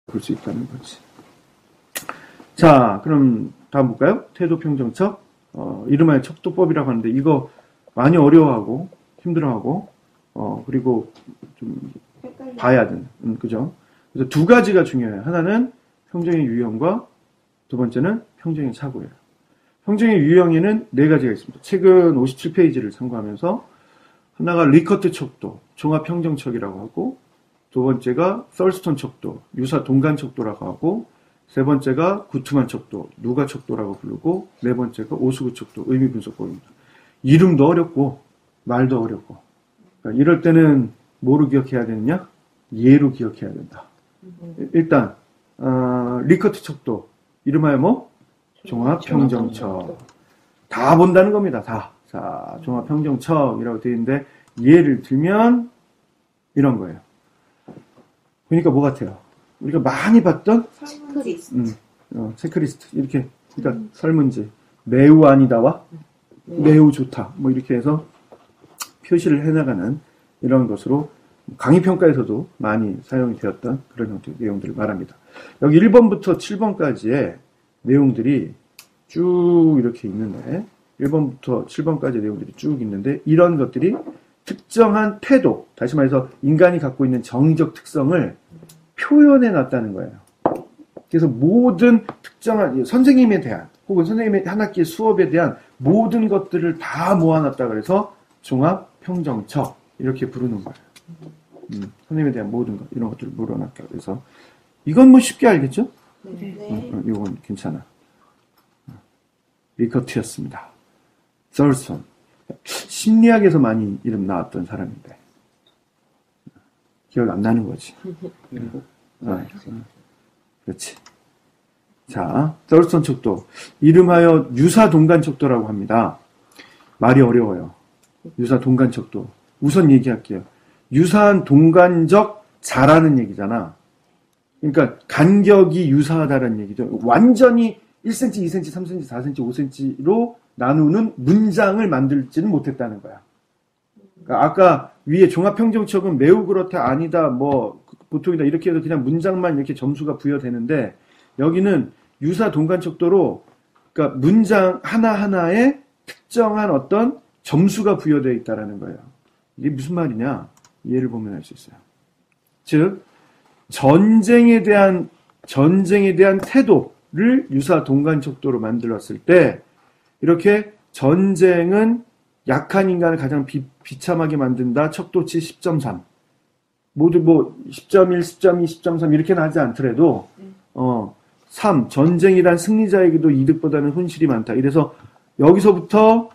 볼 수 있다는 거지. 자, 그럼 다음 볼까요? 태도 평정척. 이름하여 척도법이라고 하는데 이거 많이 어려워하고 힘들어하고 그리고 좀 봐야 되는 그죠? 그래서 두 가지가 중요해요. 하나는 평정의 유형과 두 번째는 평정의 사고예요. 평정의 유형에는 네 가지가 있습니다. 최근 57페이지를 참고하면서 하나가 리커트 척도, 종합 평정척이라고 하고 두 번째가 썰스턴 척도, 유사 동간 척도라고 하고 세 번째가 구트만 척도, 누가 척도라고 부르고 네 번째가 오수구 척도, 의미 분석법입니다. 이름도 어렵고 말도 어렵고 그러니까 이럴 때는 뭐로 기억해야 되느냐? 예로 기억해야 된다. 일단 리커트 척도, 이름하여 뭐? 종합평정척. 다 본다는 겁니다. 다. 자, 종합평정척이라고 되어 있는데 예를 들면 이런 거예요. 그러니까 뭐 같아요? 우리가 많이 봤던 체크리스트. 체크리스트. 이렇게 그러니까 설문지 매우 아니다와 매우 좋다. 뭐 이렇게 해서 표시를 해나가는 이런 것으로 강의평가에서도 많이 사용이 되었던 그런 형태의 내용들을 말합니다. 여기 1번부터 7번까지의 내용들이 쭉 이렇게 있는데 1번부터 7번까지의 내용들이 쭉 있는데 이런 것들이 특정한 태도, 다시 말해서 인간이 갖고 있는 정의적 특성을 표현해 놨다는 거예요. 그래서 모든 특정한 선생님에 대한 혹은 선생님의 한 학기의 수업에 대한 모든 것들을 다 모아놨다 그래서 종합평정척 이렇게 부르는 거예요. 선생님에 대한 모든 것 이런 것들을 모아놨다 그래서 이건 뭐 쉽게 알겠죠? 네. 이건 괜찮아. 리커트였습니다. 썰스턴. 심리학에서 많이 이름 나왔던 사람인데 기억 안 나는 거지. 그렇지. 자, 썰스턴 척도. 이름하여 유사 동간 척도라고 합니다. 말이 어려워요. 유사 동간 척도. 우선 얘기할게요. 유사한 동간적 자라는 얘기잖아. 그러니까 간격이 유사하다는 얘기죠. 완전히 1cm, 2cm, 3cm, 4cm, 5cm로 나누는 문장을 만들지는 못했다는 거야. 그러니까 아까 위에 종합평정척은 매우 그렇다, 아니다, 뭐 보통이다 이렇게 해서 그냥 문장만 이렇게 점수가 부여되는데 여기는 유사 동간척도로 그러니까 문장 하나하나에 특정한 어떤 점수가 부여되어 있다는 거예요. 이게 무슨 말이냐? 예를 보면 알 수 있어요. 즉 전쟁에 대한 태도를 유사 동간척도로 만들었을 때 이렇게 전쟁은 약한 인간을 가장 비참하게 만든다. 척도치 10.3. 모두 뭐 10.1, 10.2, 10.3 이렇게는 하지 않더라도 3. 전쟁이란 승리자에게도 이득보다는 손실이 많다. 이래서 여기서부터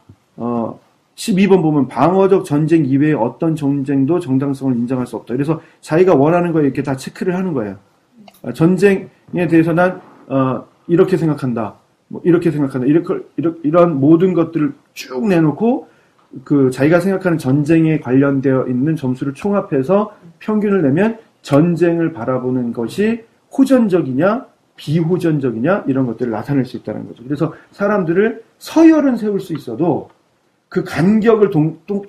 12번 보면 방어적 전쟁 이외의 어떤 전쟁도 정당성을 인정할 수 없다. 그래서 자기가 원하는 거에 이렇게 다 체크를 하는 거예요. 전쟁에 대해서 난 이렇게 생각한다. 뭐 이렇게 생각한다. 이런 모든 것들을 쭉 내놓고 그 자기가 생각하는 전쟁에 관련되어 있는 점수를 총합해서 평균을 내면 전쟁을 바라보는 것이 호전적이냐 비호전적이냐 이런 것들을 나타낼 수 있다는 거죠. 그래서 사람들을 서열은 세울 수 있어도 그 간격을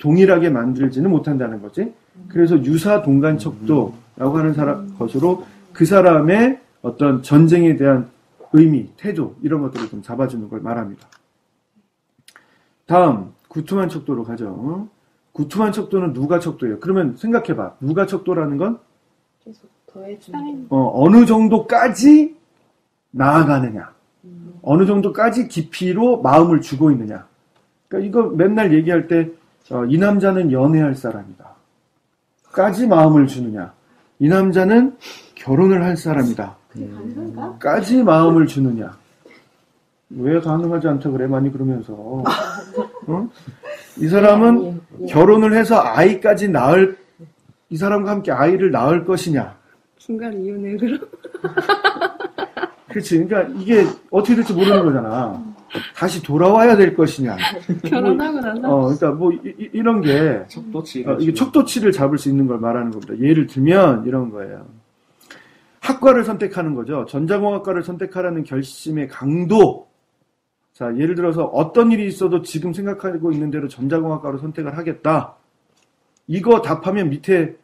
동일하게 만들지는 못한다는 거지. 그래서 유사 동간척도라고 하는 것으로 그 사람의 어떤 전쟁에 대한 의미, 태도 이런 것들을 좀 잡아주는 걸 말합니다. 다음 구투만 척도로 가죠. 구투만 척도는 누가 척도예요? 그러면 생각해봐. 누가 척도라는 건 계속 더해주는 어느 정도까지 나아가느냐, 어느 정도까지 깊이로 마음을 주고 있느냐. 그러니까 이거 맨날 얘기할 때 이 남자는 연애할 사람이다. 까지 마음을 주느냐. 이 남자는 결혼을 할 사람이다. 그게 가능한가? 까지 마음을 주느냐. 왜 가능하지 않다 그래? 많이 그러면서. 어? 이 사람은 결혼을 해서 아이까지 이 사람과 함께 아이를 낳을 것이냐. 중간 이혼해 그럼? 그렇지. 그러니까 이게 어떻게 될지 모르는 거잖아. 다시 돌아와야 될 것이냐. 결혼하고 나서? 그러니까 뭐 이런 게 이게 척도치를 잡을 수 있는 걸 말하는 겁니다. 예를 들면 이런 거예요. 학과를 선택하는 거죠. 전자공학과를 선택하라는 결심의 강도. 자, 예를 들어서 어떤 일이 있어도 지금 생각하고 있는 대로 전자공학과로 선택을 하겠다. 이거 답하면 밑에에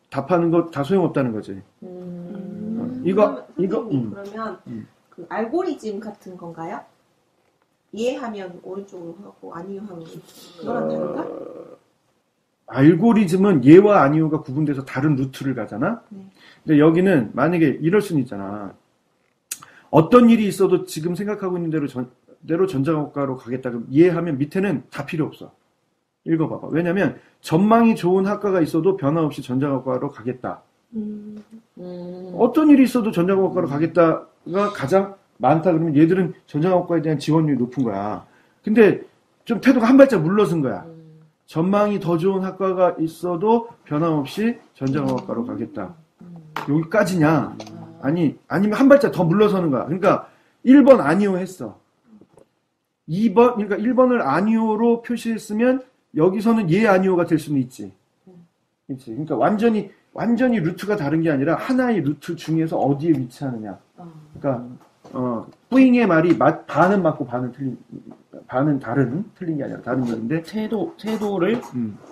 답하는 거 다 소용없다는 거지. 선생님, 그러면 그 알고리즘 같은 건가요? 이해하면 오른쪽으로 하고 아니요 하면 그거랑 다른가? 알고리즘은 예와 아니오가 구분돼서 다른 루트를 가잖아. 근데 여기는 만약에 이럴 수는 있잖아. 어떤 일이 있어도 지금 생각하고 있는 대로 전자학과로 가겠다. 그럼 이해하면 밑에는 다 필요 없어. 읽어봐봐. 왜냐면 전망이 좋은 학과가 있어도 변함없이 전자학과로 가겠다. 어떤 일이 있어도 전자공학과로 가겠다가 가장 많다 그러면 얘들은 전자공학과에 대한 지원율이 높은 거야. 근데 좀 태도가 한 발짝 물러선 거야. 전망이 더 좋은 학과가 있어도 변함없이 전자공학과로 가겠다. 여기까지냐? 아니면 한 발짝 더 물러서는 거야. 그러니까 1번 아니오 했어. 2번, 그러니까 1번을 아니오로 표시했으면 여기서는 예 아니오가 될 수는 있지. 그렇지. 그러니까 완전히 루트가 다른 게 아니라 하나의 루트 중에서 어디에 위치하느냐. 그러니까 뿌잉의 말이 반은 맞고 반은 틀린 게 아니라 다른 얘기인데 태도를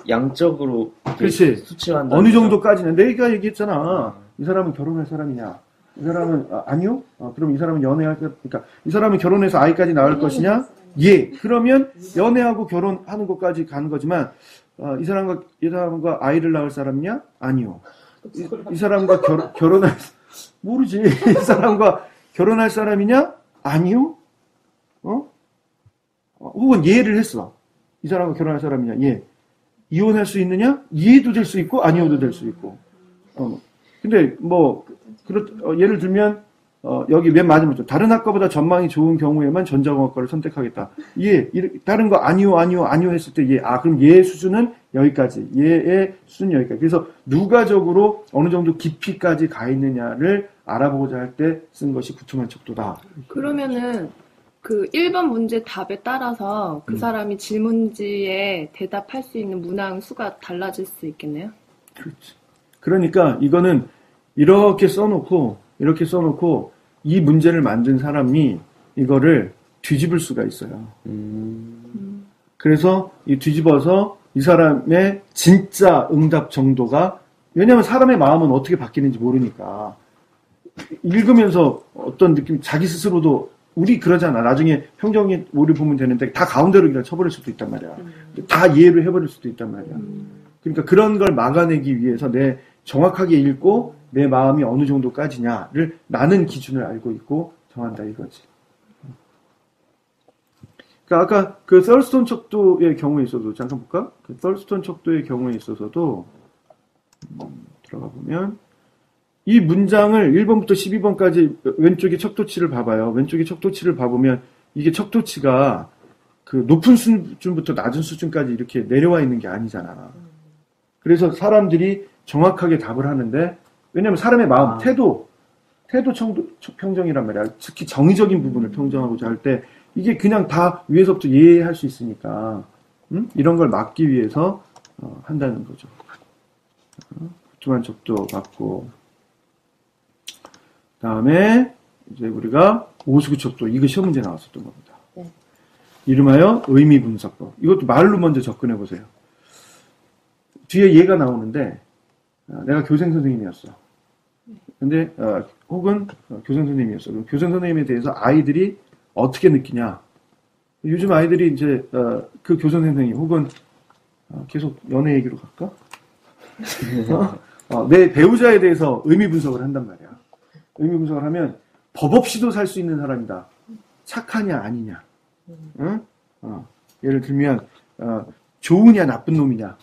양적으로 그렇지. 수치한다. 어느 정도까지는 내가 얘기했잖아. 이 사람은 결혼할 사람이냐? 이 사람은 아니요? 그럼 이 사람은 연애할 그러니까 이 사람은 결혼해서 아이까지 낳을 것이냐? 예. 그러면 연애하고 결혼하는 것까지 가는 거지만 이 사람과 아이를 낳을 사람이냐? 아니요. 이 사람과 결혼할 모르지. 이 사람과 결혼할 사람이냐? 아니요. 혹은 예를 했어. 이 사람과 결혼할 사람이냐? 예. 이혼할 수 있느냐? 예도 될 수 있고 아니오도 될 수 있고. 근데 예를 들면 여기 맨 마지막에 다른 학과보다 전망이 좋은 경우에만 전자공학과를 선택하겠다. 예, 다른 거 아니요 했을 때 예. 그럼 예 수준은 여기까지. 예의 수준은 여기까지. 그래서 누가적으로 어느 정도 깊이까지 가 있느냐를 알아보고자 할 때 쓴 것이 구투만 척도다. 그러면은 그 1번 문제 답에 따라서 그 사람이 질문지에 대답할 수 있는 문항 수가 달라질 수 있겠네요? 그렇지. 그러니까 이거는 이렇게 써놓고 이 문제를 만든 사람이 이거를 뒤집을 수가 있어요. 그래서 이 뒤집어서 이 사람의 진짜 응답 정도가 왜냐하면 사람의 마음은 어떻게 바뀌는지 모르니까 읽으면서 어떤 느낌 자기 스스로도 우리 그러잖아. 나중에 평정이 오류 보면 되는데 다 가운데로 그냥 쳐버릴 수도 있단 말이야. 다 이해를 해버릴 수도 있단 말이야. 그러니까 그런 걸 막아내기 위해서 내 정확하게 읽고 내 마음이 어느 정도까지냐를 나는 기준을 알고 있고 정한다 이거지. 그러니까 아까 그 썰스톤 척도의 경우에 있어도 잠깐 볼까? 그 썰스톤 척도의 경우에 있어서도 들어가 보면 이 문장을 1번부터 12번까지 왼쪽에 척도치를 봐봐요. 왼쪽에 척도치를 봐보면 이게 척도치가 그 높은 수준부터 낮은 수준까지 이렇게 내려와 있는 게 아니잖아. 그래서 사람들이 정확하게 답을 하는데 왜냐면 사람의 마음, 태도 평정이란 말이야. 특히 정의적인 부분을 평정하고자 할 때 이게 그냥 다 위에서부터 이해할 수 있으니까 이런 걸 막기 위해서 한다는 거죠. 구투만 척도 받고 다음에 이제 우리가 오수구 척도 이거 시험 문제 나왔었던 겁니다. 네. 이름하여 의미 분석법. 이것도 말로 먼저 접근해 보세요. 뒤에 얘가 나오는데 내가 교생 선생님이었어. 근데 혹은 교생 선생님이었어. 그럼 교생 선생님에 대해서 아이들이 어떻게 느끼냐? 요즘 아이들이 이제 그 교생 선생님 혹은 계속 연애 얘기로 갈까? 내 배우자에 대해서 의미 분석을 한단 말이야. 의미 분석을 하면 법 없이도 살 수 있는 사람이다. 착하냐 아니냐. 응? 예를 들면 좋으냐 나쁜 놈이냐.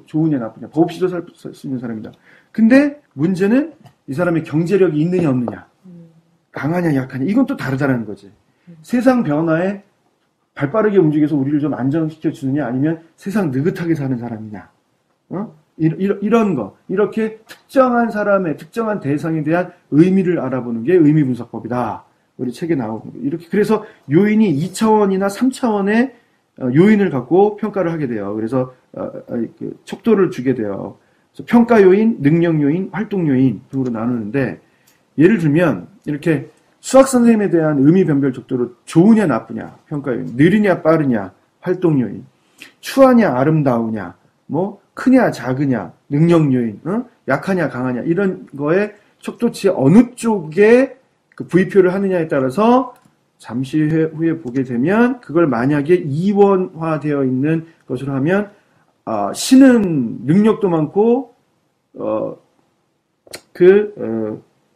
좋으냐 나쁘냐. 법 없이도 살 수 있는 사람이다. 근데 문제는 이 사람의 경제력이 있느냐 없느냐. 강하냐 약하냐. 이건 또 다르다는 거지. 세상 변화에 발빠르게 움직여서 우리를 좀 안정시켜 주느냐 아니면 세상 느긋하게 사는 사람이냐. 이런 거. 이렇게 특정한 사람의 특정한 대상에 대한 의미를 알아보는 게 의미 분석법이다. 우리 책에 나오고 이렇게 그래서 요인이 2차원이나 3차원의 요인을 갖고 평가를 하게 돼요. 그래서 그 척도를 주게 돼요. 그래서 평가 요인, 능력 요인, 활동 요인 등으로 나누는데 예를 들면 이렇게 수학 선생님에 대한 의미 변별 척도로 좋으냐 나쁘냐 평가 요인, 느리냐 빠르냐 활동 요인, 추하냐 아름다우냐, 뭐 크냐 작으냐 능력 요인 약하냐 강하냐 이런 거에 척도치 어느 쪽에 그 부위표를 하느냐에 따라서 잠시 후에 보게 되면 그걸 만약에 이원화되어 있는 것으로 하면 신은 능력도 많고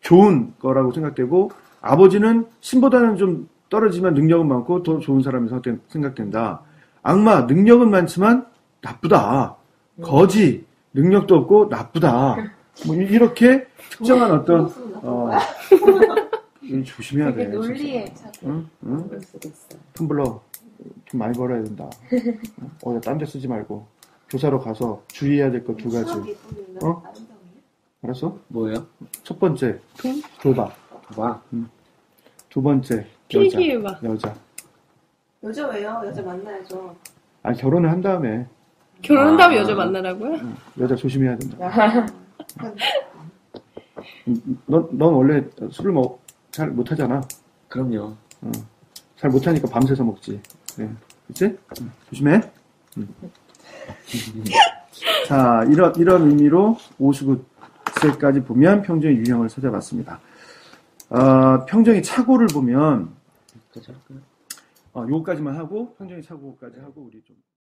좋은 거라고 생각되고 아버지는 신보다는 좀 떨어지만 능력은 많고 더 좋은 사람이 생각된다. 악마 능력은 많지만 나쁘다. 거지 능력도 없고 나쁘다. 뭐 이렇게 특정한 어떤 조심해야 돼. 논리에 차고 응? 그럴 수도 있어. 텀블러 좀 많이 벌어야 된다. 딴 데 쓰지 말고 교사로 가서 주의해야 될 것 두 가지. 어? 알았어? 뭐예요? 첫 번째 도박. 봐. 두 번째 필기해봐. 여자. 여자 왜요? 여자 만나야죠. 아니 결혼을 한 다음에 결혼한 다음에 여자 만나라고요? 여자 조심해야 된다. 넌 원래 술을 잘 못하잖아. 그럼요. 잘 못하니까 밤새서 먹지. 네. 그치? 조심해. 자, 이런 의미로 59세까지 보면 평정의 유형을 찾아봤습니다. 평정의 착오를 보면, 요거까지만 하고, 평정의 착오까지 하고, 우리 좀.